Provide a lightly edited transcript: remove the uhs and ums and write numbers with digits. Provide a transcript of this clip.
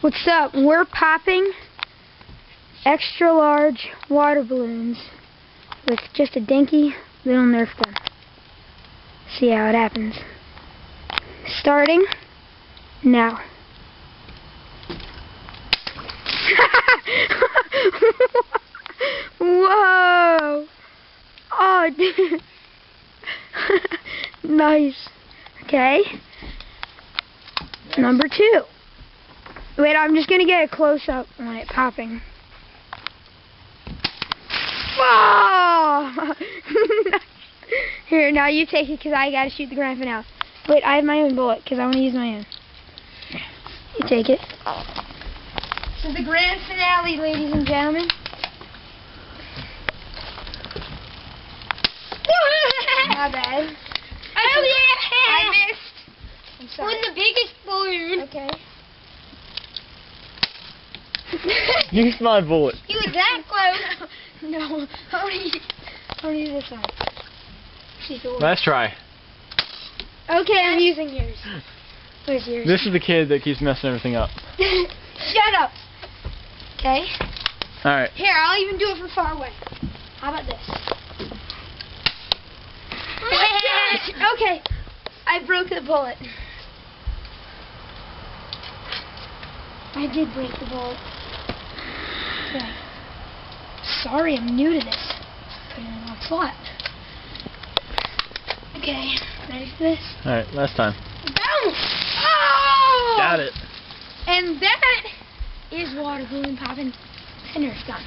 What's up? We're popping extra large water balloons with just a dinky little Nerf gun. See how it happens. Starting now. Whoa! Oh, dude. Nice. Okay. Number 2. Wait, I'm just gonna get a close-up on it popping. Whoa! Here, now you take it because I gotta shoot the grand finale. Wait, I have my own bullet because I want to use my own. You take it. This is the grand finale, ladies and gentlemen. My bad. Oh yeah! I missed. I'm sorry. Won the biggest balloon. Okay. Use my bullet. You were that close. No. I want to use this one. See if it works. Let's try. Okay, I'm using yours. Where's yours? This is the kid that keeps messing everything up. Shut up. Okay. Alright. Here, I'll even do it from far away. How about this? Oh my gosh! Okay. I broke the bullet. I did break the bullet. Okay. Sorry, I'm new to this. Put it in one slot. Okay, ready for this? Alright, last time. Boom! Oh! Got it. And that is water balloon popping with a Nerf gun.